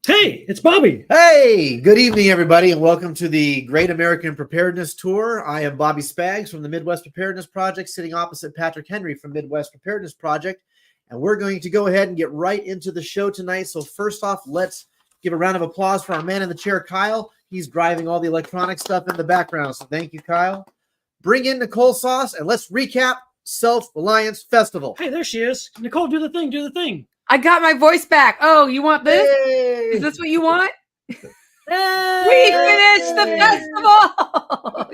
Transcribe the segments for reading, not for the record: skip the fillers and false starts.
Hey, it's Bobby. Hey, good evening, everybody, and welcome to the Great American Preparedness Tour. I am Bobby Spags from the Midwest Preparedness Project, sitting opposite Patrick Henry from Midwest Preparedness Project, and we're going to go ahead and get right into the show tonight. So first off, let's give a round of applause for our man in the chair, Kyle. He's driving all the electronic stuff in the background, so thank you, Kyle. Bring in Nicole Sauce, and let's recap Self-Reliance Festival. Hey, there she is. Nicole, do the thing, do the thing. I got my voice back. Oh, you want this? Hey! Is this what you want? Hey! We finished the festival.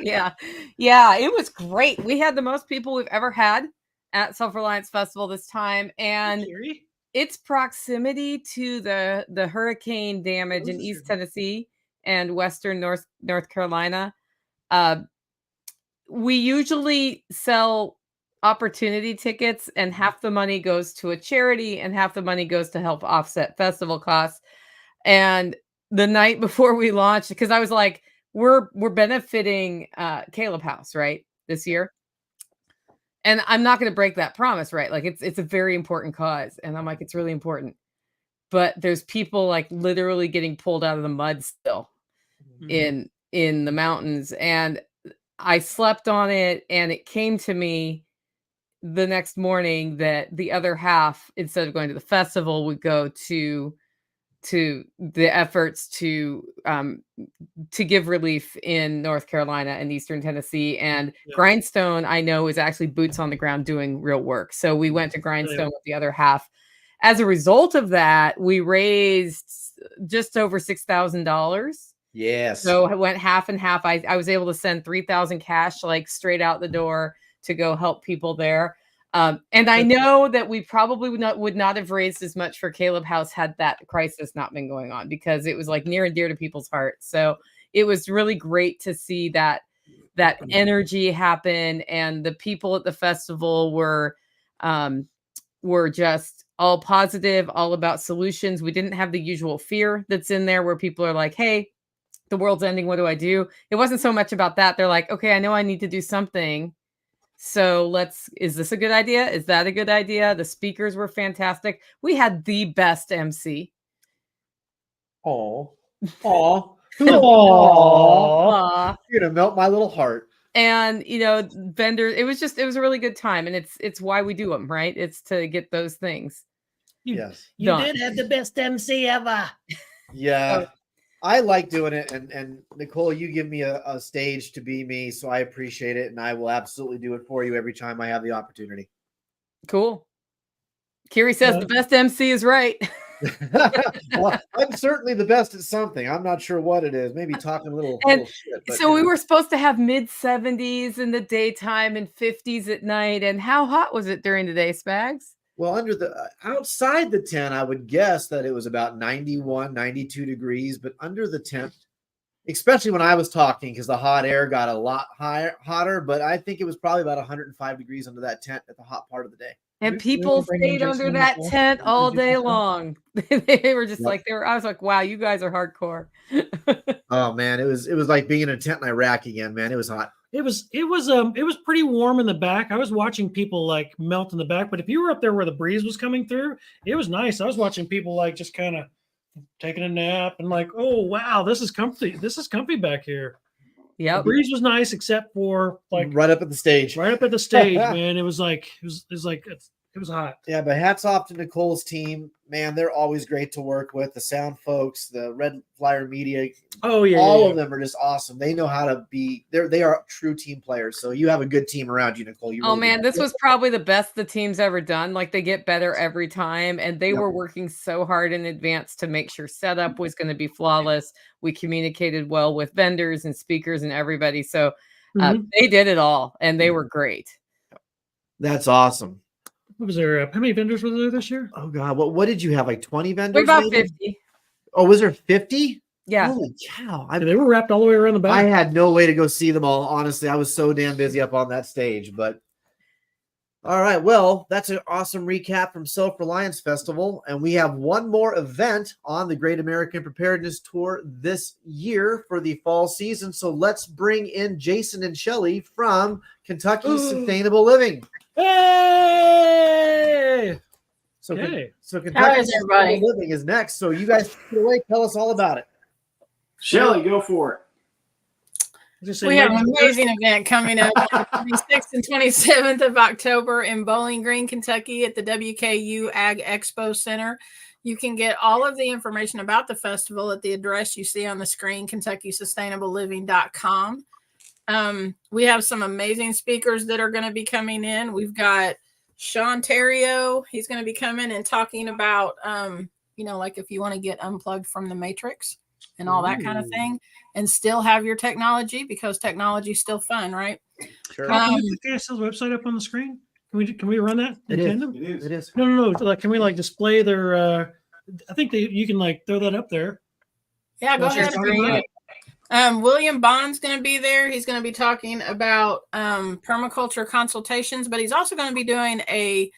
Yeah, it was great. We had the most people we've ever had at Self-Reliance Festival this time, and its proximity to the hurricane damage in East Tennessee and Western North Carolina. We usually sell opportunity tickets, and half the money goes to a charity and half the money goes to help offset festival costs. And the night before we launched, because I was like, we're benefiting Caleb House, right, this year, and I'm not going to break that promise, right? Like it's a very important cause, and I'm like, it's really important, but there's people like literally getting pulled out of the mud still in the mountains. And I slept on it, and it came to me the next morning that the other half, instead of going to the festival, would go to the efforts to give relief in North Carolina and Eastern Tennessee. And Grindstone, I know, is actually boots on the ground doing real work. So we went to Grindstone with the other half. As a result of that, we raised just over $6,000. Yes. So I went half and half. I was able to send $3,000 cash, like straight out the door, to go help people there. And I know that we probably would not have raised as much for Caleb House had that crisis not been going on, because it was like near and dear to people's hearts. So it was really great to see that energy happen. And the people at the festival were just all positive, all about solutions. We didn't have the usual fear that's in there where people are like, hey, the world's ending, what do I do? It wasn't so much about that. They're like, okay, I know I need to do something. So is this a good idea? Is that a good idea? The speakers were fantastic. We had the best MC. You're gonna melt my little heart. And vendors, it was a really good time. And it's why we do them, right? It's to get those things. Yes. You did have the best MC ever. Yeah. I like doing it, and Nicole, you give me a stage to be me, so I appreciate it, and I will absolutely do it for you every time I have the opportunity. Cool. Kiri says the best MC is right. Well, I'm certainly the best at something. I'm not sure what it is. Maybe talking a little shit. But, so we were supposed to have mid-70s in the daytime and 50s at night. And how hot was it during the day, Spags? Well, outside the tent, I would guess that it was about 91, 92 degrees, but under the tent, especially when I was talking, because the hot air got a lot hotter, but I think it was probably about 105 degrees under that tent at the hot part of the day. And people stayed under that tent all day long. They were just like, I was like, wow, you guys are hardcore. Oh man, it was like being in a tent in Iraq again, man. It was hot. It was pretty warm in the back. I was watching people like melt in the back, but if you were up there where the breeze was coming through, it was nice. I was watching people like just kind of taking a nap and like, oh wow, this is comfy. This is comfy back here. Yeah, the breeze was nice except for like right up at the stage. Right up at the stage, man. It was hot. Yeah, but hats off to Nicole's team, man. They're always great to work with. The sound folks, the Red Flyer Media. Oh yeah, all of them are just awesome. They know how to be. They are true team players. So you have a good team around you, Nicole. Oh man, this was probably the best the team's ever done. Like they get better every time, and they were working so hard in advance to make sure setup was going to be flawless. We communicated well with vendors and speakers and everybody. So they did it all, and they were great. That's awesome. What was there? How many vendors were there this year? Oh God, what did you have? Like 20 vendors? About 50. Oh, was there 50? Yeah. Holy cow! They were wrapped all the way around the back. I had no way to go see them all. Honestly, I was so damn busy up on that stage. But all right, well, that's an awesome recap from Self-Reliance Festival, and we have one more event on the Great American Preparedness Tour this year for the fall season. So let's bring in Jason and Shelly from Kentucky Sustainable Living. Hey! So, Okay. so How Kentucky is everybody? Sustainable Living is next. So you guys take it away. Tell us all about it. Shelly, go for it. We have an amazing event coming up on the 26th and 27th of October in Bowling Green, Kentucky at the WKU Ag Expo Center. You can get all of the information about the festival at the address you see on the screen, KentuckySustainableLiving.com. We have some amazing speakers that are going to be coming in. We've got Sean Terrio. He's going to be coming and talking about, like if you want to get unplugged from the matrix and all that kind of thing and still have your technology, because technology is still fun, right? Sure. Can we put KSL's website up on the screen? Can we run that in tandem? It is. It is. No. Like, can we like display their? I think you can like throw that up there. Yeah, go While she's ahead. talking about it. William Bond's going to be there. He's going to be talking about permaculture consultations, but he's also going to be doing a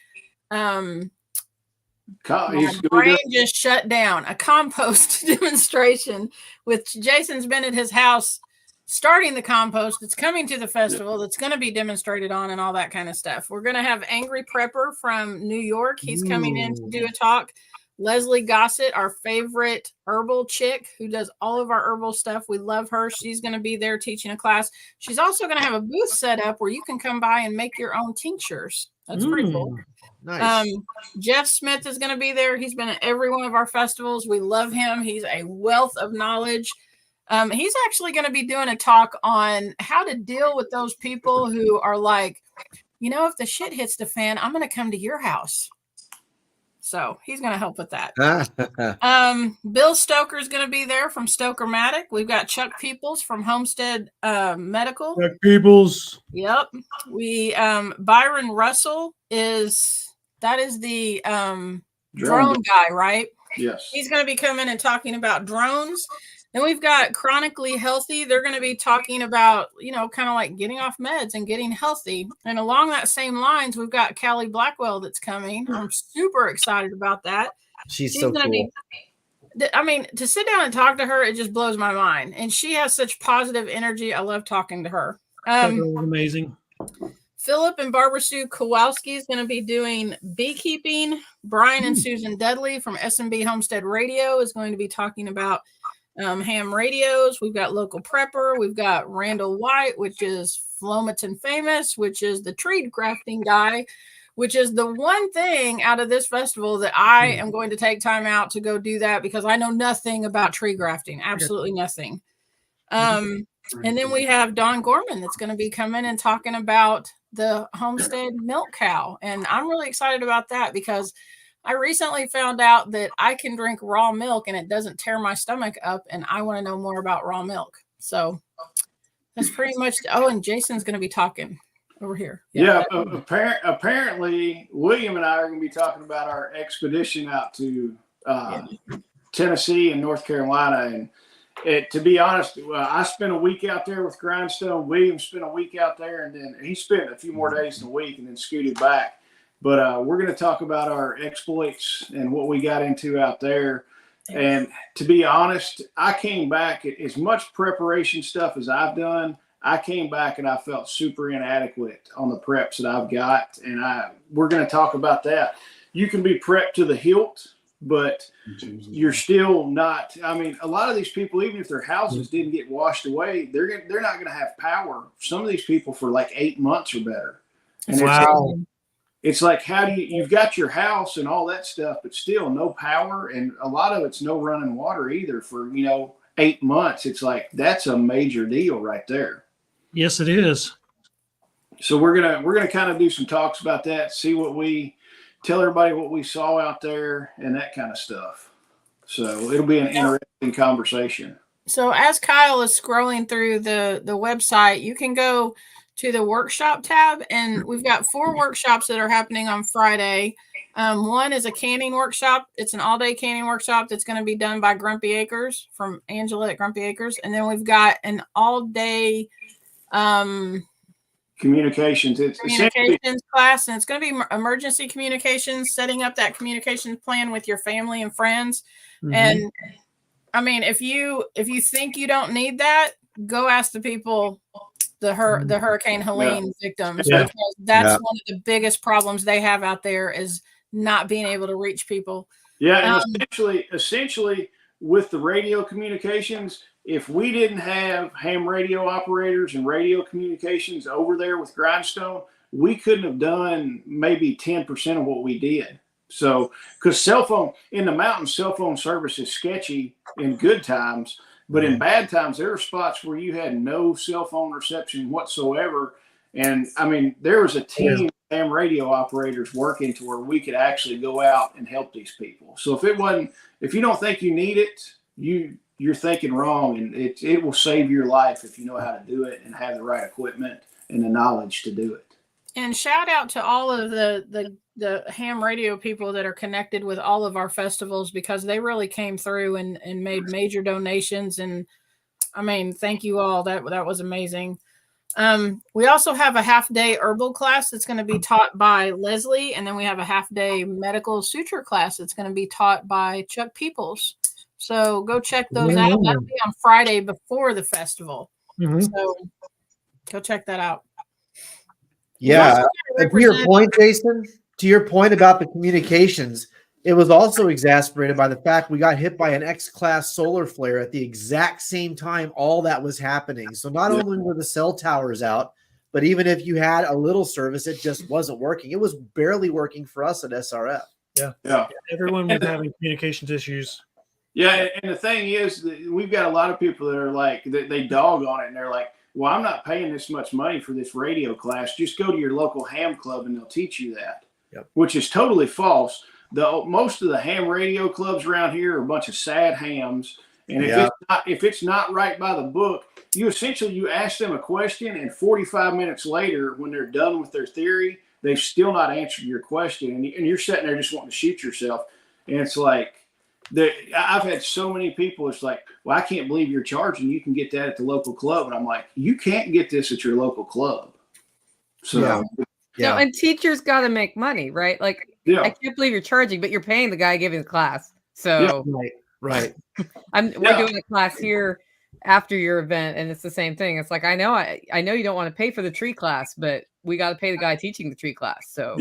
my brain just shut down. A compost demonstration with Jason's been at his house starting the compost. It's coming to the festival. That's going to be demonstrated on and all that kind of stuff. We're going to have Angry Prepper from New York. He's coming in to do a talk. Leslie Gossett, our favorite herbal chick who does all of our herbal stuff. We love her. She's going to be there teaching a class. She's also going to have a booth set up where you can come by and make your own tinctures. That's pretty cool. Nice. Jeff Smith is going to be there. He's been at every one of our festivals. We love him. He's a wealth of knowledge. He's actually going to be doing a talk on how to deal with those people who are like, if the shit hits the fan, I'm going to come to your house. So he's going to help with that. Bill Stoker is going to be there from Stoker-Matic. We've got Chuck Peoples from Homestead Medical. Chuck Peoples. Yep. Byron Russell is the drone guy, right? Yes. He's going to be coming and talking about drones. Then we've got Chronically Healthy. They're going to be talking about, kind of like getting off meds and getting healthy. And along that same lines, we've got Callie Blackwell that's coming. I'm super excited about that. She's so cool. To sit down and talk to her, it just blows my mind. And she has such positive energy. I love talking to her. Amazing. Philip and Barbara Sue Kowalski is going to be doing beekeeping. Brian and Susan Dudley from S&B Homestead Radio is going to be talking about ham radios. We've got Local Prepper. We've got Randall White, which is Flomaton Famous, which is the tree grafting guy, which is the one thing out of this festival that I am going to take time out to go do that, because I know nothing about tree grafting. Absolutely nothing. And then we have Don Gorman that's going to be coming and talking about the Homestead milk cow. And I'm really excited about that, because I recently found out that I can drink raw milk and it doesn't tear my stomach up. And I want to know more about raw milk. So that's pretty much. Oh, and Jason's going to be talking over here. Yeah. Apparently, William and I are going to be talking about our expedition out to Tennessee and North Carolina. And to be honest, I spent a week out there with Grindstone. William spent a week out there, and then he spent a few more days in the week and then scooted back. But we're going to talk about our exploits and what we got into out there. And to be honest, I came back, as much preparation stuff as I've done, I came back and I felt super inadequate on the preps that I've got. And we're going to talk about that. You can be prepped to the hilt, but you're still not. I mean, a lot of these people, even if their houses didn't get washed away, they're not going to have power. Some of these people for like 8 months or better. And it's like, how do you've got your house and all that stuff, but still no power. And a lot of it's no running water either for, 8 months. It's like, that's a major deal right there. Yes, it is. So we're going to kind of do some talks about that, tell everybody what we saw out there and that kind of stuff. So it'll be an interesting conversation. So as Kyle is scrolling through the website, you can go to the workshop tab, and we've got 4 workshops that are happening on Friday. One is a canning workshop. It's an all-day canning workshop that's going to be done by Grumpy Acres, from Angela at Grumpy Acres. And then we've got an all-day communications class, and it's going to be emergency communications, setting up that communications plan with your family and friends. And I mean, if you think you don't need that, go ask the people, the Hurricane Helene victims, because that's one of the biggest problems they have out there is not being able to reach people. Yeah, and essentially with the radio communications, if we didn't have ham radio operators and radio communications over there with Grindstone, we couldn't have done maybe 10% of what we did. So, because in the mountains, cell phone service is sketchy in good times, but in bad times, there are spots where you had no cell phone reception whatsoever. And I mean, there was a team of ham radio operators working to where we could actually go out and help these people. So if you don't think you need it, you're thinking wrong, and it will save your life if you know how to do it and have the right equipment and the knowledge to do it. And shout out to all of the ham radio people that are connected with all of our festivals, because they really came through and made major donations. And I mean, thank you all. That was amazing. We also have a half-day herbal class that's going to be taught by Leslie, and then we have a half-day medical suture class that's going to be taught by Chuck Peoples. So go check those out. That'll be on Friday before the festival. So go check that out. Yeah. And to your point, Jason, to your point about the communications, it was also exasperated by the fact we got hit by an X-class solar flare at the exact same time all that was happening. So not only were the cell towers out, but even if you had a little service, it just wasn't working. It was barely working for us at SRF. Yeah. Everyone was having communications issues. Yeah, and the thing is, we've got a lot of people that are like, they dog on it, and they're like, well, I'm not paying this much money for this radio class. Just go to your local ham club and they'll teach you that, which is totally false. Most of the ham radio clubs around here are a bunch of sad hams. And if it's not right by the book, you ask them a question, and 45 minutes later, when they're done with their theory, they've still not answered your question. And you're sitting there just wanting to shoot yourself. And it's like, I've had so many people, it's like, well, I can't believe you're charging. You can get that at the local club. And I'm like, you can't get this at your local club. So, No, and teachers got to make money, right? Like, I can't believe you're charging, but you're paying the guy giving the class. So, right. We're doing a class here after your event, and it's the same thing. It's like, I know you don't want to pay for the tree class, but we got to pay the guy teaching the tree class. So,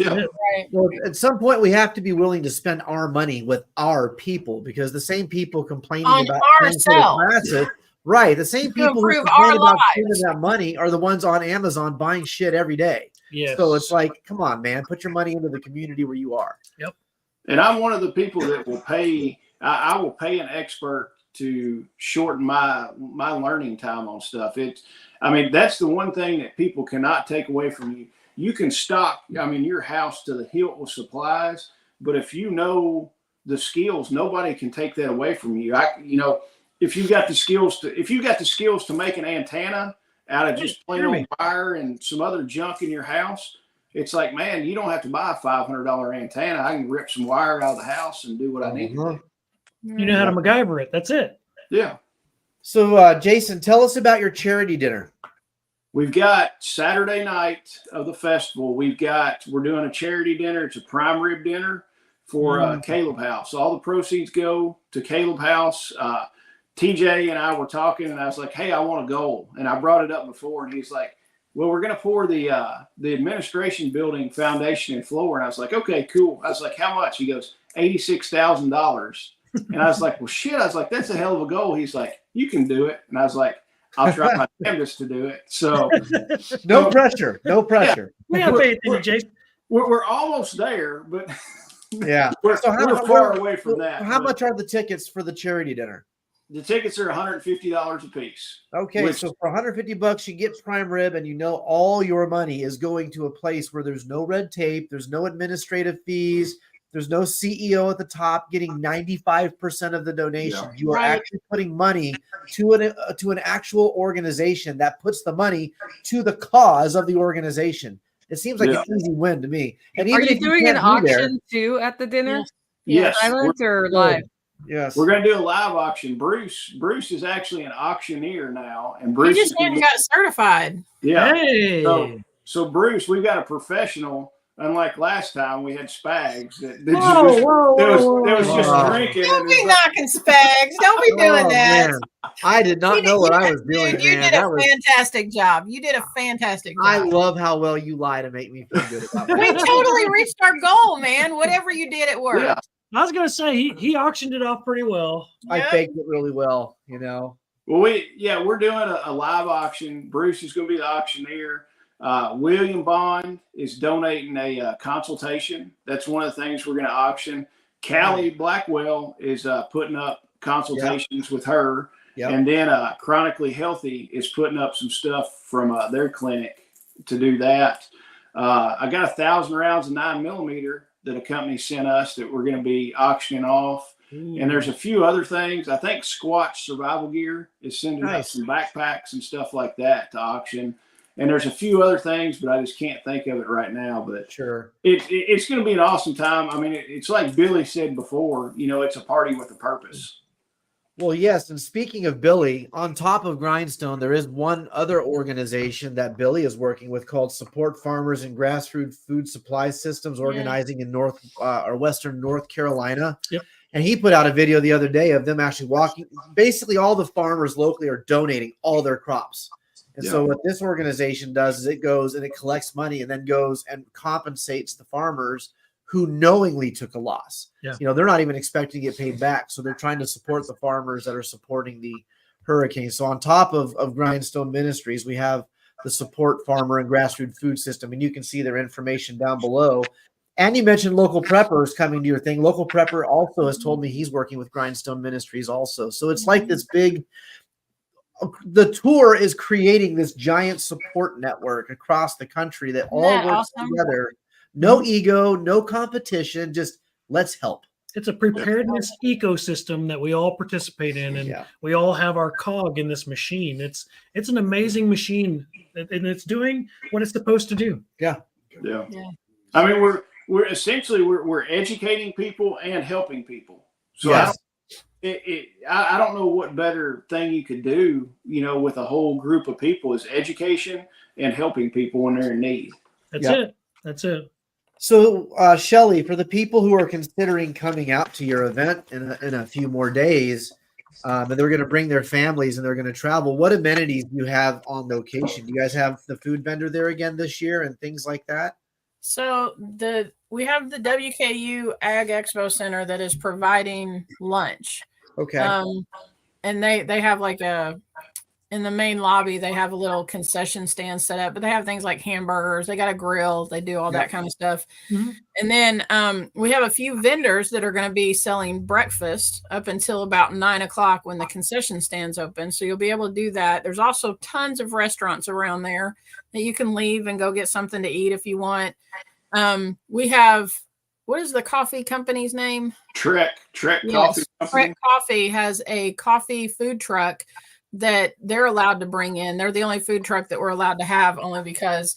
well, at some point we have to be willing to spend our money with our people, because the same people complaining about classes, right? The same people who complain about spending that money are the ones on Amazon buying shit every day. Yes. So it's like, come on, man, put your money into the community where you are. Yep. And I'm one of the people that will pay. I will pay an expert to shorten my learning time on stuff. That's the one thing that people cannot take away from you. You can stock, your house to the hilt with supplies, but if you know the skills, nobody can take that away from you. If you got the skills to make an antenna out of just plain old wire and some other junk in your house, it's like, man, you don't have to buy a $500 antenna. I can rip some wire out of the house and do what I need to do. You know how to MacGyver it. That's it. Yeah. So, Jason, tell us about your charity dinner. We've got Saturday night of the festival. We're doing a charity dinner. It's a prime rib dinner for Caleb House. All the proceeds go to Caleb House. TJ and I were talking, and I was like, hey, I want a goal. And I brought it up before, and he's like, well, we're going to pour the administration building foundation and floor. And I was like, okay, cool. I was like, how much? He goes, $86,000. And I was like, well, shit. I was like, that's a hell of a goal. He's like, you can do it. And I was like, I'll try my damnedest to do it. So no pressure. We have faith in you, Jason. We're almost there, but we're far away from that. How much are the tickets for the charity dinner? The tickets are $150 a piece. Okay, so for $150, you get prime rib, and all your money is going to a place where there's no red tape, there's no administrative fees, there's no CEO at the top getting 95% of the donation. Yeah. You are actually putting money to an actual organization that puts the money to the cause of the organization. It seems like an easy win to me. And even are you doing an auction too at the dinner? Yes. Silent or live? Yes. We're going to do a live auction. Bruce is actually an auctioneer now, and Bruce just got certified. Yeah. Hey. So Bruce, we've got a professional unlike last time, we had Spags that was just whoa. drinking. Don't And be it's like, knocking Spags. Don't be doing that. Man, I did not know what I was doing, You man. did a That was. fantastic job. You did a fantastic I job. love how well you lie to make me feel good about We myself. totally reached our goal, man. Whatever you did, it worked. yeah. I was gonna say he auctioned it off pretty well. I Yep. faked it really well, you know. Well, we're doing a live auction. Bruce is going to be the auctioneer. William Bond is donating a consultation. That's one of the things we're going to auction. Callie Blackwell is putting up consultations with her. Yep. And then Chronically Healthy is putting up some stuff from their clinic to do that. I got 1,000 rounds of 9mm that a company sent us that we're going to be auctioning off. And there's a few other things. I think Squatch Survival Gear is sending us some backpacks and stuff like that to auction. And there's a few other things, but I just can't think of it right now. But Sure. It's going to be an awesome time. I mean, it's like Billy said before, you know, it's a party with a purpose. Well, yes. And speaking of Billy, on top of Grindstone, there is one other organization that Billy is working with called Support Farmers and Grassroots Food Supply Systems, organizing in Western North Carolina. Yep. And he put out a video the other day of them actually walking. Basically, all the farmers locally are donating all their crops. And so what this organization does is it goes and it collects money and then goes and compensates the farmers who knowingly took a loss. Yeah. You know, they're not even expecting to get paid back. So they're trying to support the farmers that are supporting the hurricane. So on top of Grindstone Ministries, we have the Support Farmer and Grassroots Food System. And you can see their information down below. And you mentioned Local Preppers coming to your thing. Local Prepper also has told me he's working with Grindstone Ministries also. So it's like this big, the tour is creating this giant support network across the country that all works together. No ego, no competition, just let's help. It's a preparedness ecosystem that we all participate in, and we all have our cog in this machine. It's an amazing machine, and it's doing what it's supposed to do. Yeah. I mean, we're essentially we're educating people and helping people. So I don't know what better thing you could do, you know, with a whole group of people is education and helping people when they're in need. That's it. So, Shelly, for the people who are considering coming out to your event in a few more days, and they're going to bring their families and they're going to travel, what amenities do you have on location? Do you guys have the food vendor there again this year and things like that? So we have the WKU Ag Expo Center that is providing lunch. Okay. And they have like in the main lobby, they have a little concession stand set up, but they have things like hamburgers. They got a grill. They do all that kind of stuff. Mm-hmm. And then we have a few vendors that are going to be selling breakfast up until about 9 o'clock when the concession stands open. So you'll be able to do that. There's also tons of restaurants around there that you can leave and go get something to eat if you want. We have, what is the coffee company's name? Trek Coffee Company. Trek Coffee has a coffee food truck that they're allowed to bring in. They're the only food truck that we're allowed to have, only because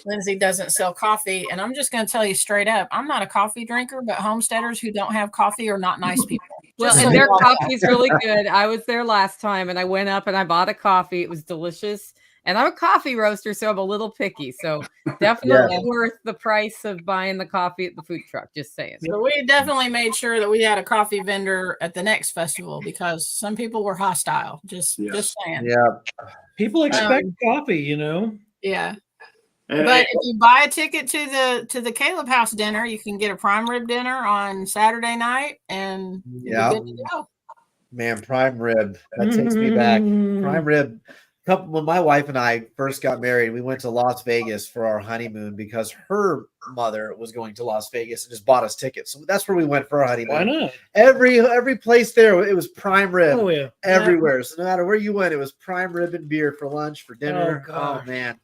Lindsay doesn't sell coffee. And I'm just going to tell you straight up, I'm not a coffee drinker, but homesteaders who don't have coffee are not nice people. Well, and their coffee is really good. I was there last time and I went up and I bought a coffee. It was delicious. And I'm a coffee roaster, so I'm a little picky. So definitely worth the price of buying the coffee at the food truck. Just saying. So we definitely made sure that we had a coffee vendor at the next festival because some people were hostile. Just saying. Yeah. People expect coffee, you know. Yeah. But if you buy a ticket to the Caleb House dinner, you can get a prime rib dinner on Saturday night, and you'll be good to go. Man, prime rib. That takes me back. Prime rib. When my wife and I first got married, we went to Las Vegas for our honeymoon because her mother was going to Las Vegas and just bought us tickets. So that's where we went for our honeymoon. Why not? Every place there, it was prime rib. Oh, yeah. Everywhere. So no matter where you went, it was prime rib and beer for lunch, for dinner. Oh man.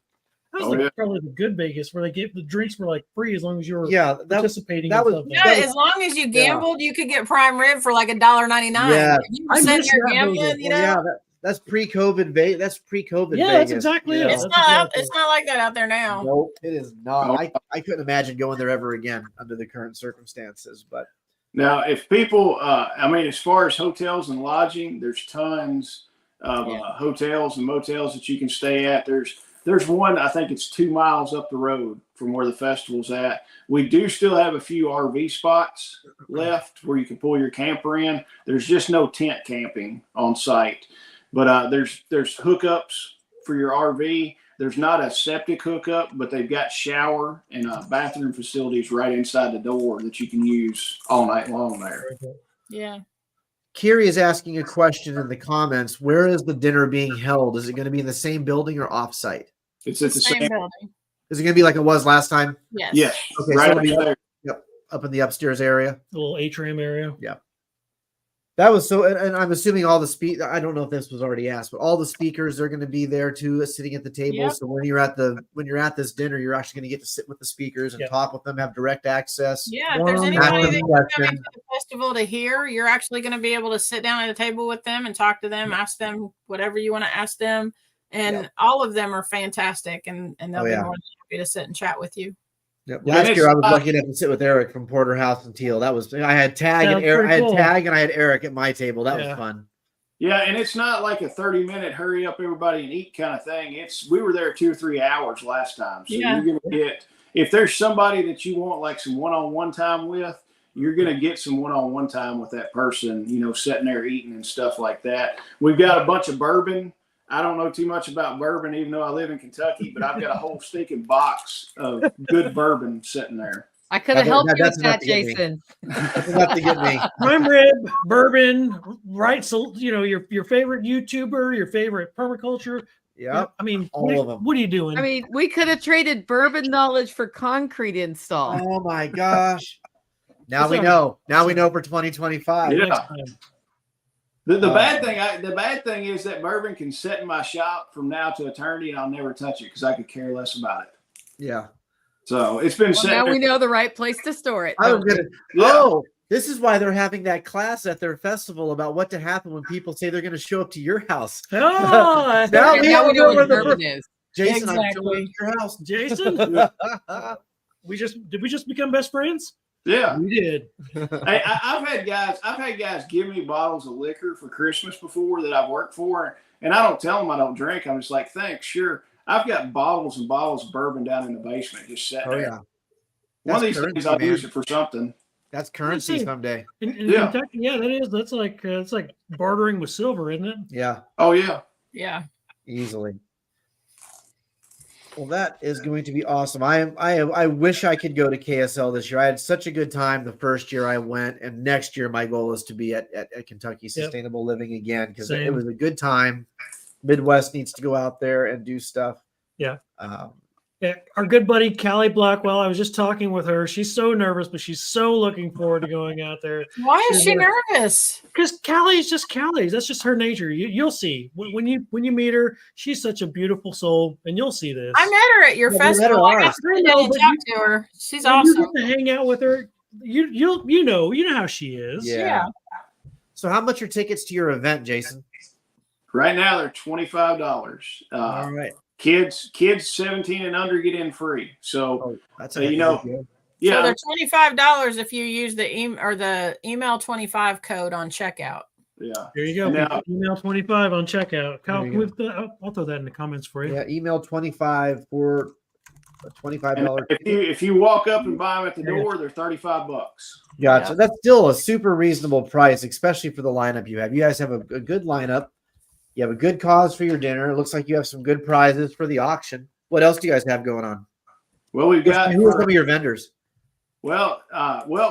That was probably the good Vegas where they gave the drinks were like free as long as you were participating. As long as you gambled, you could get prime rib for like $1.99. Yeah. If you were sitting there gambling, you know. That's pre-COVID. That's pre-COVID. Yeah, Vegas. that's exactly it. It's not like that out there now. Nope, it is not. I couldn't imagine going there ever again under the current circumstances. But now, if people, I mean, as far as hotels and lodging, there's tons of hotels and motels that you can stay at. There's There's one, I think it's 2 miles up the road from where the festival's at. We do still have a few RV spots left where you can pull your camper in. There's just no tent camping on site, but there's hookups for your RV. There's not a septic hookup, but they've got shower and bathroom facilities right inside the door that you can use all night long there. Yeah. Kiri is asking a question in the comments. Where is the dinner being held? Is it going to be in the same building or offsite? It's at the same building. Is it going to be like it was last time? Yes. Yes. Okay, Right so up there. Yep, up in the upstairs area. The little atrium area. That was so, and I'm assuming all the I don't know if this was already asked, but all the speakers are going to be there too, sitting at the table. Yep. So when you're at this dinner, you're actually going to get to sit with the speakers and Yep. talk with them, have direct access. Yeah, if there's One, anybody ask that them you're coming questions. to the festival to hear, you're actually going to be able to sit down at a table with them and talk to them, ask them whatever you want to ask them. And all of them are fantastic, and they'll be more than happy to sit and chat with you. Yep. Yeah, Last and year I was it's, lucky enough to sit with Eric from Porterhouse and Teal. That was I had Tag and Sounds Eric. I pretty had cool. Tag and I had Eric at my table. That was Yeah. fun. Yeah, and it's not like a 30-minute hurry up everybody and eat kind of thing. We were there 2 or 3 hours last time. So Yeah. you're gonna get, if there's somebody that you want like some one-on-one time with, you're gonna get some one-on-one time with that person, sitting there eating and stuff like that. We've got a bunch of bourbon. I don't know too much about bourbon, even though I live in Kentucky, but I've got a whole stinking box of good bourbon sitting there. I could have helped you that's with enough that, to get me. Jason. That's enough to get me. Prime rib, bourbon, right? So your favorite YouTuber, your favorite permaculture. Yep. I mean, All of them. What are you doing? I mean, we could have traded bourbon knowledge for concrete install. Oh my gosh. Now It's we all know. Now we know for 2025. Yeah. Next time. The bad thing is that bourbon can sit in my shop from now to eternity, and I'll never touch it because I could care less about it. Yeah. So it's been Well, sitting now there. we know the right place to store it. I was don't we? gonna. Yeah. Oh, this is why they're having that class at their festival about what to happen when people say they're going to show up to your house. Oh, Now Okay, we now all we know know what where the bourbon is. Jason, I'm Exactly. showing up to your house. Jason, did we just become best friends? Yeah. We did. Hey, I've had guys give me bottles of liquor for Christmas before that I've worked for, and I don't tell them I don't drink. I'm just like, thanks, sure. I've got bottles and bottles of bourbon down in the basement just sitting Oh there. yeah. One of That's these days currency, I'll man. use it for something. That's currency see. someday. In Yeah. Kentucky, yeah, that is. That's like it's like bartering with silver, isn't it? Yeah, Oh yeah. Yeah. easily. Well, that is going to be awesome. I wish I could go to KSL this year. I had such a good time the first year I went, and next year my goal is to be at Kentucky Sustainable Living again because it Same. was a good time. Midwest needs to go out there and do stuff. Yeah. Um, Yeah, our good buddy Callie Blackwell. I was just talking with her. She's so nervous, but she's so looking forward to going out there. Why is she Sure. nervous? Because Callie's just Callie. That's just her nature. You'll see when you meet her. She's such a beautiful soul, and you'll see this. I met her at your Yeah, we met festival. her I got ours. to sit I know, and but talk to her. She's When awesome. you get to hang out with her. You know how she is. yeah. So, how much are tickets to your event, Jason? Right now they're $25. All right. Kids 17 and under get in free. So Oh, that's you know, So yeah, they're $25 if you use the email 25 code on checkout. yeah. There you go. Now- Email 25 on checkout. Kyle, There you I'll throw that in the comments for you. Yeah, email 25 for a $25. And if you walk up and buy them at the There you door, they're $35. Gotcha. Yeah. That's still a super reasonable price, especially for the lineup you have. You guys have a good lineup. You have a good cause for your dinner. It looks like you have some good prizes for the auction. What else do you guys have going on? Well, we've got Who are some of your vendors? well,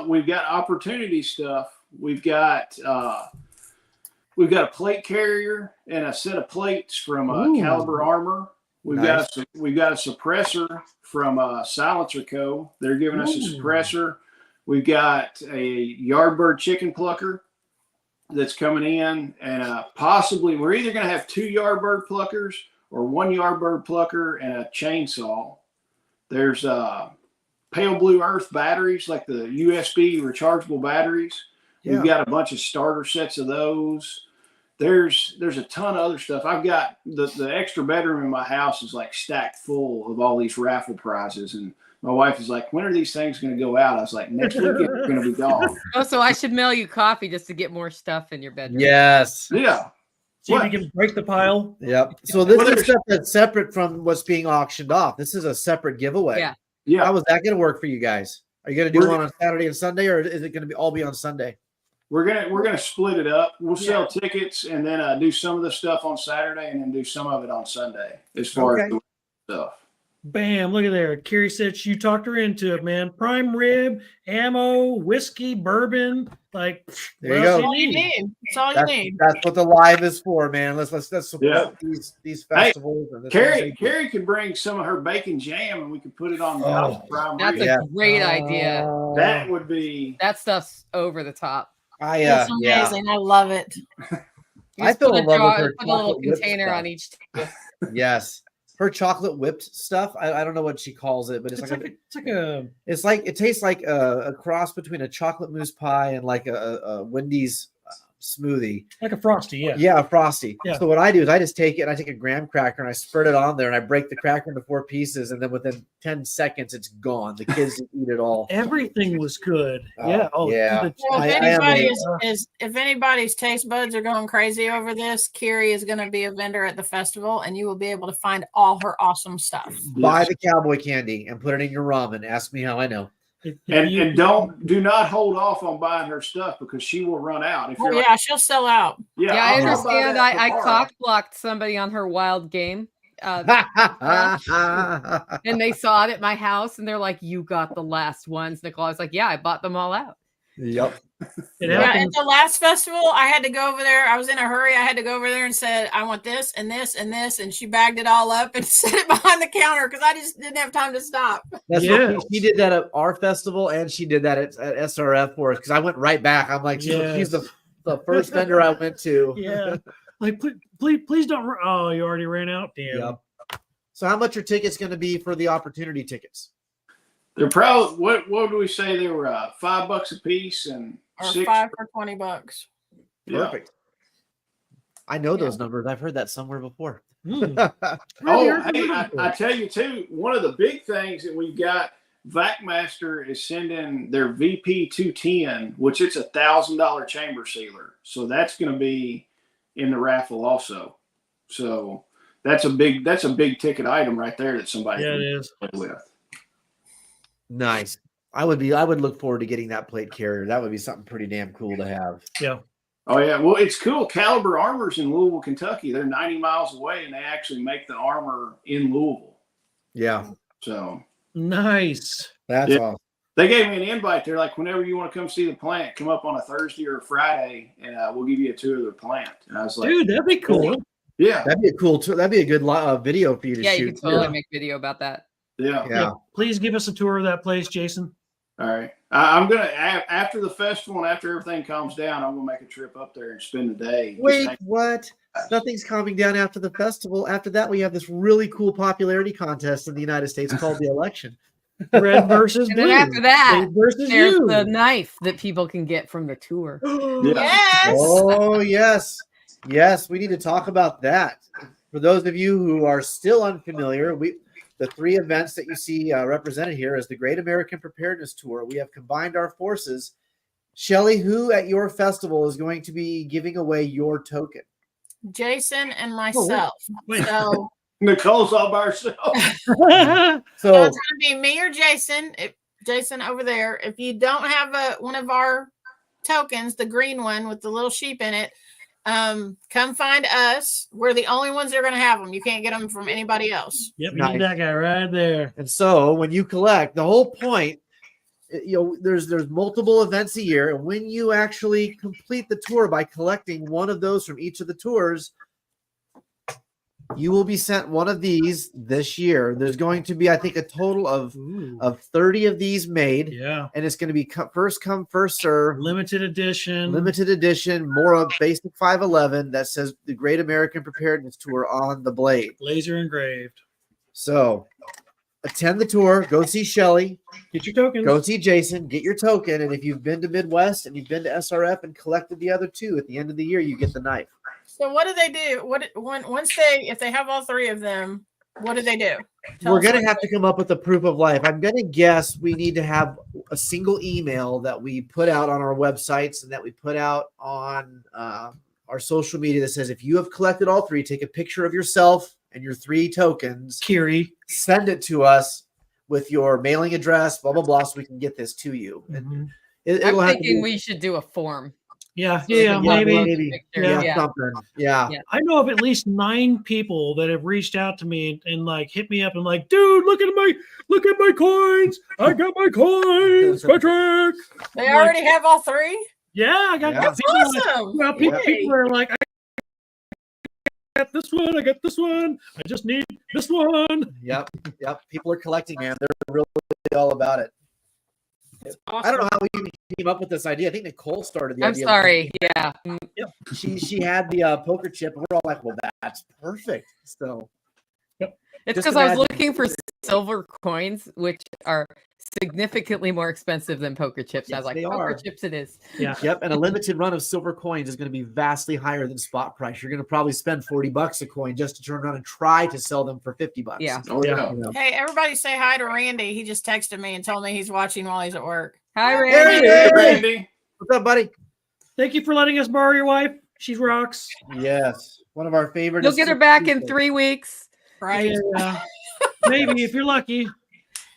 we've got opportunity stuff. We've got a plate carrier and a set of plates from Ooh. Caliber Armor. We've got a suppressor from Silencer Co. They're giving us a Ooh. suppressor. We've got a Yardbird chicken plucker that's coming in, and possibly we're either going to have 2 Yardbird pluckers or 1 Yardbird plucker and a chainsaw. There's pale blue earth batteries, like the USB rechargeable batteries. Yeah. We've got a bunch of starter sets of those. There's a ton of other stuff. I've got the extra bedroom in my house is like stacked full of all these raffle prizes, and my wife is like, when are these things going to go out? I was like, next week it's going to be gone. Oh, so I should mail you coffee just to get more stuff in your bedroom. Yes. Yeah. See if What? you can break the pile. Yep. So this Well, is there's- stuff that's separate from what's being auctioned off. This is a separate giveaway. Yeah. Yeah. How is that going to work for you guys? Are you going to do We're- one on Saturday and Sunday, or is it going to all be on Sunday? We're gonna split it up. We'll sell tickets and then do some of the stuff on Saturday and then do some of it on Sunday as far as the stuff. Bam, look at there. Carrie said you talked her into it, man. Prime rib, ammo, whiskey, bourbon. Like, There you what else go. All you need. That's all you That's, need. that's what the live is for, man. Let's support Yeah. these festivals. And the things Carrie can bring some of her bacon jam and we can put it on the Oh, prime That's rib. Yeah. a great idea. That would be That stuff's over the top. It's Yeah. amazing. I love it. You I just feel put in love with her put a little chocolate whipped container stuff. on each table. Yes. Her chocolate whipped stuff. I don't know what she calls it, but it's like it tastes like a cross between a chocolate mousse pie and like a Wendy's smoothie. like a frosty, yeah. Yeah, a frosty. Yeah. So what I do is I just take it and I take a graham cracker and I spread it on there and I break the cracker into 4 pieces, and then within 10 seconds it's gone. The kids eat it all. Everything was good. Oh, Yeah. yeah. the- Well, if I am anybody a- if anybody's taste buds are going crazy over this, Carrie is going to be a vendor at the festival, and you will be able to find all her awesome stuff. Buy the cowboy candy and put it in your ramen. Ask me how I know. if and you- do not hold off on buying her stuff because she will run out. If Oh you're like, yeah, she'll sell out. Yeah, I I'll buy understand. that I tomorrow. cock blocked somebody on her wild game. And they saw it at my house and they're like, "You got the last ones." Nicole, I was like, "Yeah, I bought them all out." Yep. it Yeah, Yeah, happens. at the last festival, I had to go over there. I was in a hurry. I had to go over there and said, "I want this and this and this," and she bagged it all up and set it behind the counter because I just didn't have time to stop. That's Yeah. what she did that at our festival, and she did that at SRF for us because I went right back. I'm like, she's Yes. the first vendor I went to. Yeah. Like, please don't. Oh, you already ran out. Damn. Yep. So how much are tickets going to be for the opportunity tickets? they're probably what do we say? They were $5 a piece and Or $6. 5 for $20. Yeah. Perfect. I know those numbers. I've heard that somewhere before. Mm. Oh, hey, I tell you too, one of the big things that we've got, VacMaster is sending their VP 210, which it's $1,000 chamber sealer. So that's going to be in the raffle also. So that's a big ticket item right there that somebody Yeah, can it is. play with. Nice. I would look forward to getting that plate carrier. That would be something pretty damn cool to have. Yeah. Oh yeah, well it's cool. Caliber Armor's in Louisville, Kentucky. They're 90 miles away, and they actually make the armor in Louisville. Yeah. So Nice. That's Yeah. awesome. they gave me an invite. They're like, whenever you want to come see the plant, come up on a Thursday or a Friday, and we'll give you a tour of the plant. And I was like, Dude, that'd be cool. yeah, That'd be a cool that'd be a good video for you to Yeah, you shoot. can totally Yeah. make video about that. yeah. Yeah. Please give us a tour of that place, Jason. All right. I'm gonna after the festival and after everything calms down, I'm gonna make a trip up there and spend the day. just Wait, hanging what? Nothing's calming down after the festival. After that, we have this really cool popularity contest in the United States called the election. Red versus And blue. then after that, Blade versus there's you. the knife that people can get from the tour. Yeah. Yes. Oh, yes. Yes, we need to talk about that. For those of you who are still unfamiliar, the 3 events that you see represented here is the Great American Preparedness Tour. We have combined our forces. Shelly, who at your festival is going to be giving away your token? Jason and myself. Wait. So Nicole's all by herself. So So, it's going to be me or Jason. Jason over there. If you don't have one of our tokens, the green one with the little sheep in it, come find us. We're the only ones that are going to have them. You can't get them from anybody else. Yep, you Nice. need that guy right there. and so when you collect, the whole point, there's multiple events a year, and when you actually complete the tour by collecting one of those from each of the tours, you will be sent one of these this year. There's going to be, I think, a total of Ooh. 30 of these made, Yeah. and it's going to be first come, first serve, Limited edition. limited edition, more of basic 511 that says the Great American Preparedness Tour on the blade. Laser engraved. So attend the tour, go see Shelly, Get your tokens. go see Jason, get your token, and if you've been to Midwest and you've been to SRF and collected the other 2, at the end of the year, you get the knife. So what do they do? If they have all 3 of them, what do they do? Tell We're us going what to have they to come up with a proof of life. I'm going to guess we need to have a single email that we put out on our websites and that we put out on our social media that says if you have collected all 3, take a picture of yourself and your 3 tokens. Kiri, Send it to us with your mailing address, blah, blah, blah, so we can get this to you. And Mhm. it'll I'm have to thinking be, we should do a form. yeah, So we yeah, can maybe. picture. Yeah. Yeah. something. Yeah. Yeah. I know of at least 9 people that have reached out to me and like hit me up and like, dude, look at my coins. I got my coins, Patrick. They I'm already have all 3? Yeah, I got Yeah. That's people like, awesome. well, Yeah. people are like, I got this one, I got this one. I just need this one. Yep. People are collecting, man. They're really all about it. That's I don't know awesome. how we even came up with this idea. I think Nicole started the I'm idea. sorry. Yeah. She had the poker chip, and we're all like, well, that's perfect. So It's Just because I was imagine- looking for silver coins, which are significantly more expensive than poker chips. I Yes, was like, they poker are. chips it is. Yeah. Yep, and a limited run of silver coins is going to be vastly higher than spot price. You're going to probably spend $40 a coin just to turn around and try to sell them for $50. Yeah. Oh Yeah. yeah. Hey, everybody say hi to Randy. He just texted me and told me he's watching while he's at work. Hi, Hey, Randy. Hey, Randy. What's up, buddy? Thank you for letting us borrow your wife. She rocks. Yes, one of our favorite. You'll get her back in 3 weeks. Right? Yeah. Maybe if you're lucky.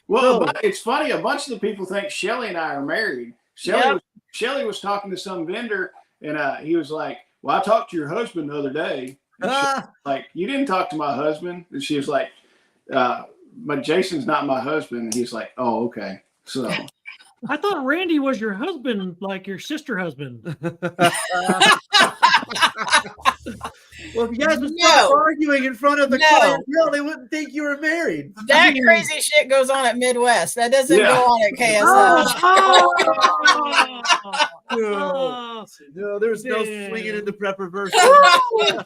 Well, So- it's funny. A bunch of the people think Shelly and I are married. Shelly was talking to some vendor, and he was like, "Well, I talked to your husband the other day." And she was like, "You didn't talk to my husband." And she was like, "But Jason's not my husband." And he's like, "Oh, okay." So I thought Randy was your husband, like your sister husband. Well, if you guys would No. stop arguing in front of the No. clientele, they wouldn't think you were married. That crazy shit goes on at Midwest. That doesn't Yeah. go on at KSL. Oh, No, there's no Damn. swinging in the prepper verse. and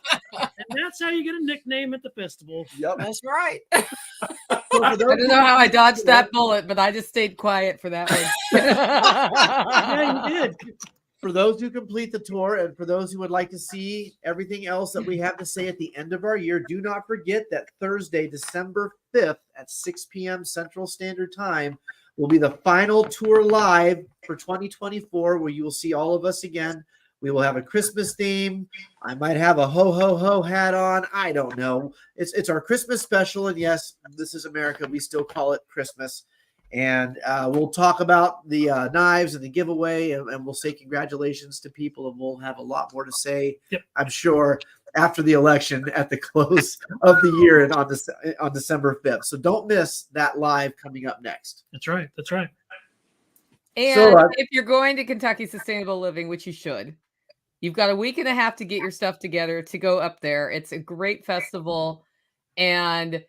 that's how you get a nickname at the festival. Yep. That's right. So for I those don't know how I dodged that bullet, but I just stayed quiet for that one. Yeah, you did. For those who complete the tour and for those who would like to see everything else that we have to say at the end of our year, do not forget that Thursday, December 5th at 6 p.m. Central Standard Time will be the final tour live for 2024, where you will see all of us again. We will have a Christmas theme. I might have a ho ho ho hat on. I don't know. It's our Christmas special, and yes, this is America. We still call it Christmas. And we'll talk about the knives and the giveaway, and we'll say congratulations to people, and we'll have a lot more to say, Yep. I'm sure, after the election at the close of the year and on December 5th. So don't miss that live coming up next. That's right. That's right. And So, if you're going to Kentucky Sustainable Living, which you should, you've got a week and a half to get your stuff together to go up there. It's a great festival, and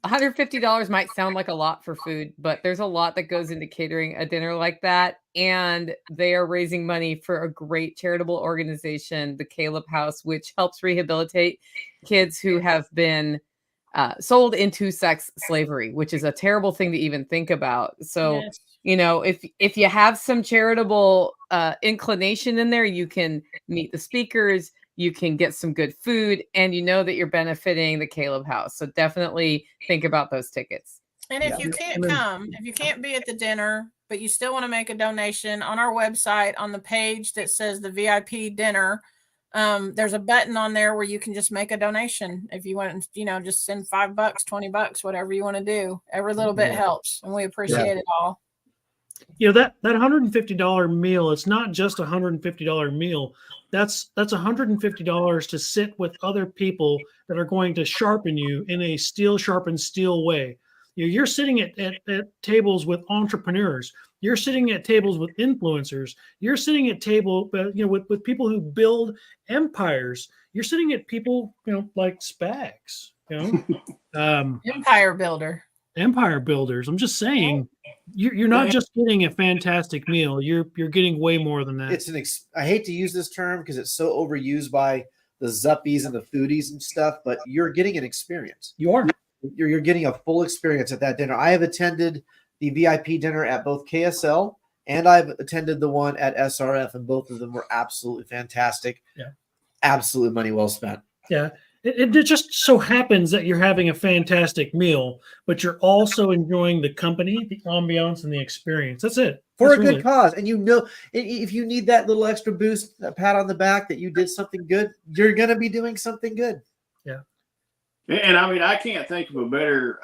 $150 might sound like a lot for food, but there's a lot that goes into catering a dinner like that. And they are raising money for a great charitable organization, the Caleb House, which helps rehabilitate kids who have been sold into sex slavery, which is a terrible thing to even think about. So, Yes. you know, if you have some charitable inclination in there, you can meet the speakers, you can get some good food, and you know that you're benefiting the Caleb House. So definitely think about those tickets. And if Yeah. you can't come, if you can't be at the dinner, but you still want to make a donation, on our website, on the page that says the VIP dinner, there's a button on there where you can just make a donation. If you want, just send $5, $20, whatever you want to do. Every little bit Yeah. helps, and we appreciate it all. That $150 meal, it's not just a $150 meal. That's $150 to sit with other people that are going to sharpen you in a steel sharpened steel way. You're sitting at tables with entrepreneurs. You're sitting at tables with influencers. You're sitting at table, with people who build empires. You're sitting at people, like Spags, Empire builder. empire builders. I'm just saying, you're not just getting a fantastic meal. You're getting way more than that. It's I hate to use this term because it's so overused by the zuppies and the foodies and stuff, but you're getting an experience. You are. You're getting a full experience at that dinner. I have attended the VIP dinner at both KSL and I've attended the one at SRF, and both of them were absolutely fantastic. Yeah. Absolute money well spent. Yeah. It just so happens that you're having a fantastic meal, but you're also enjoying the company, the ambiance, and the experience. That's it. For That's a really good cause. And if you need that little extra boost, that pat on the back that you did something good, you're going to be doing something good. Yeah. And I mean, I can't think of a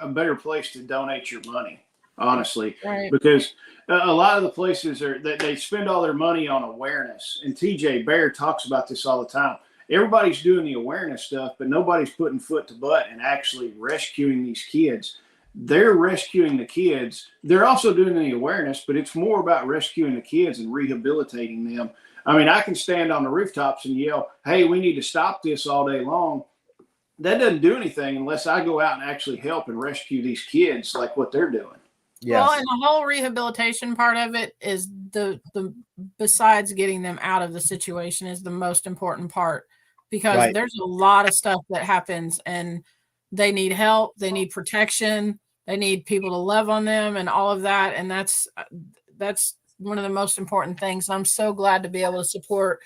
better place to donate your money, honestly, Right. because a lot of the places that they spend all their money on awareness. And TJ Bear talks about this all the time. Everybody's doing the awareness stuff, but nobody's putting foot to butt and actually rescuing these kids. They're rescuing the kids. They're also doing the awareness, but it's more about rescuing the kids and rehabilitating them. I mean, I can stand on the rooftops and yell, "Hey, we need to stop this," all day long. That doesn't do anything unless I go out and actually help and rescue these kids like what they're doing. Yes. Well, and the whole rehabilitation part of it is the besides getting them out of the situation is the most important part, because Right. there's a lot of stuff that happens and they need help, they need protection, they need people to love on them and all of that. And that's one of the most important things. I'm so glad to be able to support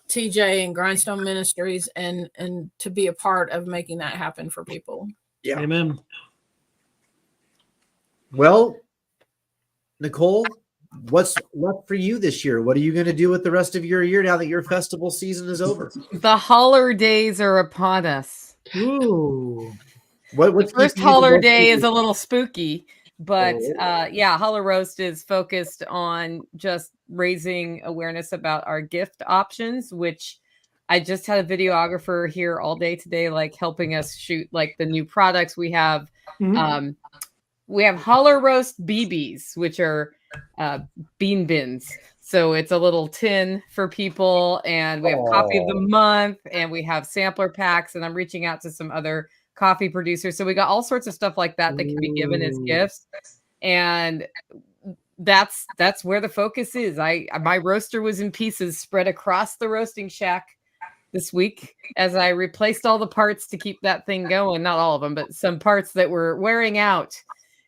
TJ and Grindstone Ministries and to be a part of making that happen for people. Yeah. Amen. Well, Nicole, what's left for you this year? What are you going to do with the rest of your year now that your festival season is over? The holler days are upon us. Ooh. What's The first keeping you the holler most day busy? is a little spooky, but Oh. yeah, Holler Roast is focused on just raising awareness about our gift options, which I just had a videographer here all day today, like helping us shoot like the new products we have. Mhm. We have Holler Roast BBs, which are bean bins. So it's a little tin for people, and we have coffee of the Oh. month, and we have sampler packs, and I'm reaching out to some other coffee producers. So we got all sorts of stuff like that that can be given as Ooh. gifts. And that's where the focus is. My roaster was in pieces spread across the roasting shack this week as I replaced all the parts to keep that thing going. Not all of them, but some parts that were wearing out.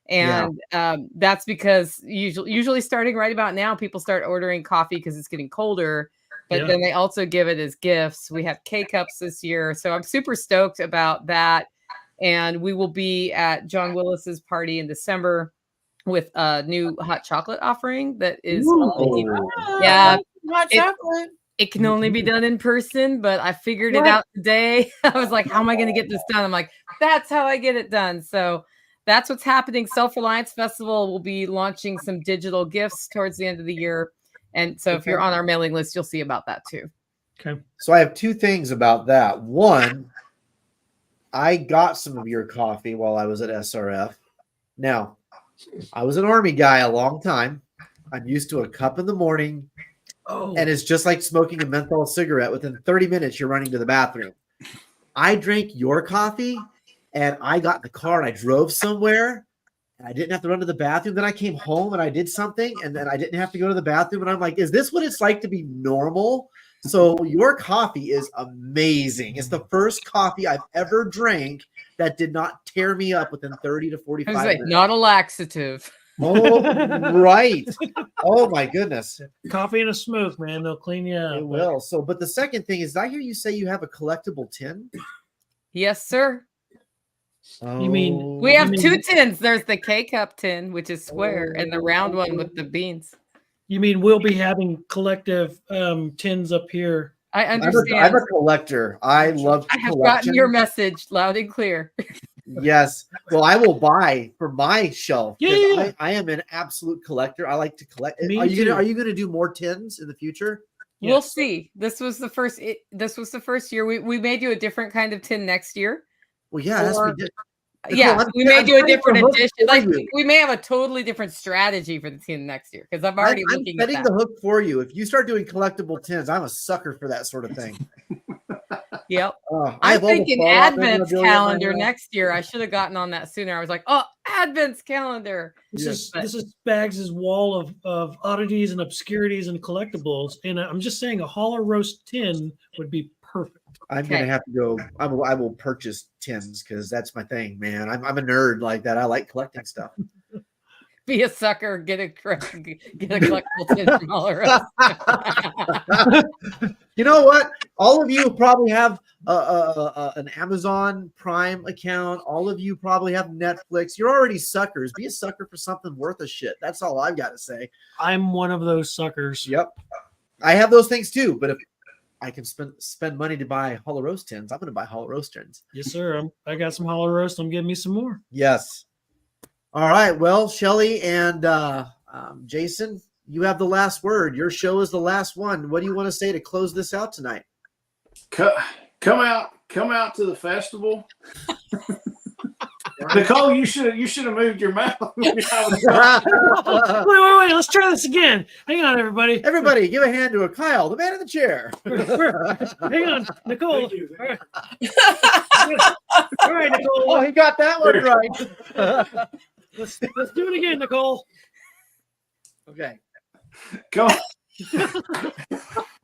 Yeah. And that's because usually starting right about now, people start ordering coffee because it's getting colder, but Yeah. then they also give it as gifts. We have K-Cups this year. So I'm super stoked about that. And we will be at John Willis's party in December with a new hot chocolate offering that is only, Oh. yeah, Hot it- chocolate. it can only be done in person, but I figured it out today. I was like, how am I going to get this done? I'm like, that's how I get it done. So that's what's happening. Self-Reliance Festival will be launching some digital gifts towards the end of the year. And so if you're on our mailing list, you'll see about that too. Okay. So I have two things about that. One, I got some of your coffee while I was at SRF. Now, I was an Army guy a long time. I'm used to a cup in the morning, Oh. and it's just like smoking a menthol cigarette. Within 30 minutes, you're running to the bathroom. I drank your coffee, and I got in the car and I drove somewhere, and I didn't have to run to the bathroom. Then I came home and I did something, and then I didn't have to go to the bathroom. And I'm like, is this what it's like to be normal? So your coffee is amazing. It's the first coffee I've ever drank that did not tear me up within 30 to 45 minutes. Not a laxative. Oh, right. Oh, my goodness. Coffee and a smoke, man. They'll clean you out. It will. So, but the second thing is, did I hear you say you have a collectible tin? Yes, sir. You mean- We have mean- two tins. There's the K-Cup tin, which is square, and the round one with the beans. You mean we'll be having collective tins up here? I I'm understand. a collector. I love I have collection. gotten your message loud and clear. Yes. Well, I will buy for my shelf. 'Cause Yeah. I am an absolute collector. I like to collect. Me Are you too. gonna do more tins in the future? We'll Yes. see. This was the first year. We may do a different kind of tin next year. Well, yeah, that's Or- what we did. Yeah, Nicole, we may I'm do a setting different the hook edition. for Like you. we may have a totally different strategy for the tin next year because I'm already I'm looking at setting that. the hook for you. If you start doing collectible tins, I'm a sucker for that sort of thing. Yep. I I'm have all the thinking Fallout Advent's memorabilia in my calendar house. next year. I should have gotten on that sooner. I was like, oh, Advent's calendar. This Yes. is Spags' wall of oddities and obscurities and collectibles, and I'm just saying a Holler Roast tin would be perfect. I'm Okay. gonna have to go. I will purchase tins because that's my thing, man. I'm a nerd like that. I like collecting stuff. be a sucker, get a collectible tin from Holoroast. You know what? All of you probably have an Amazon Prime account. All of you probably have Netflix. You're already suckers. Be a sucker for something worth a shit. That's all I've got to say. I'm one of those suckers. Yep. I have those things too, but if I can spend money to buy Hollow Roast tins, I'm going to buy Hollow Roast tins. Yes, sir. I got some Hollow Roast. I'm giving me some more. Yes. All right. Well, Shelly and Jason, you have the last word. Your show is the last one. What do you want to say to close this out tonight? Come out to the festival. Nicole, you should have moved your mouth. Wait. Let's try this again. Hang on, everybody. Everybody, give a hand to Kyle, the man in the chair. Hang on, Nicole. All right, Nicole. Oh, he got that one right. Let's do it again, Nicole. Okay. Come on.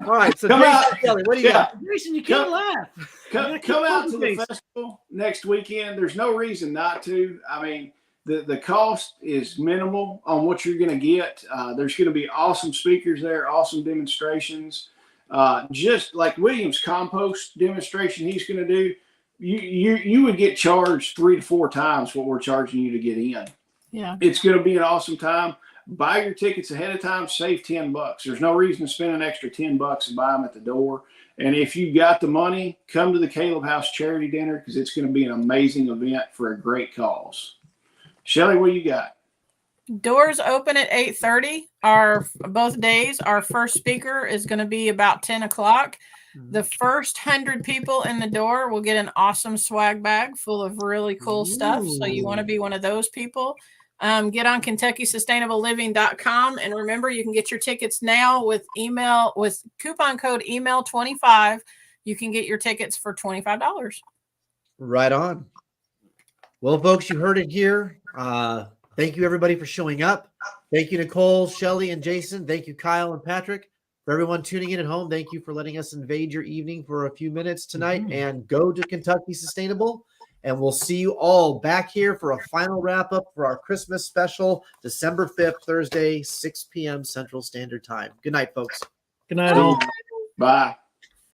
All right. So, Come Jason, out. Kelly, what do you got? Jason, you can't laugh. Come out to the festival next weekend. There's no reason not to. I mean, the cost is minimal on what you're going to get. There's going to be awesome speakers there, awesome demonstrations. Just like William's compost demonstration he's going to do, you would get charged 3 to 4 times what we're charging you to get in. Yeah. It's going to be an awesome time. Buy your tickets ahead of time, save $10. There's no reason to spend an extra $10 and buy them at the door. And if you got the money, come to the Caleb House charity dinner because it's going to be an amazing event for a great cause. Shelly, what you got? Doors open at 8:30. Both days. Our first speaker is going to be about 10 o'clock. The first 100 people in the door will get an awesome swag bag full of really cool stuff. So you want to be one of those people. Get on KentuckySustainableLiving.com, and remember, you can get your tickets now with coupon code email25. You can get your tickets for $25. Right on. Well, folks, you heard it here. Thank you, everybody, for showing up. Thank you, Nicole, Shelly, and Jason. Thank you, Kyle and Patrick. For everyone tuning in at home, thank you for letting us invade your evening for a few minutes tonight. And go to Kentucky Sustainable. And we'll see you all back here for a final wrap-up for our Christmas special, December 5th, Thursday, 6 p.m. Central Standard Time. Good night, folks. Good night, all. Bye.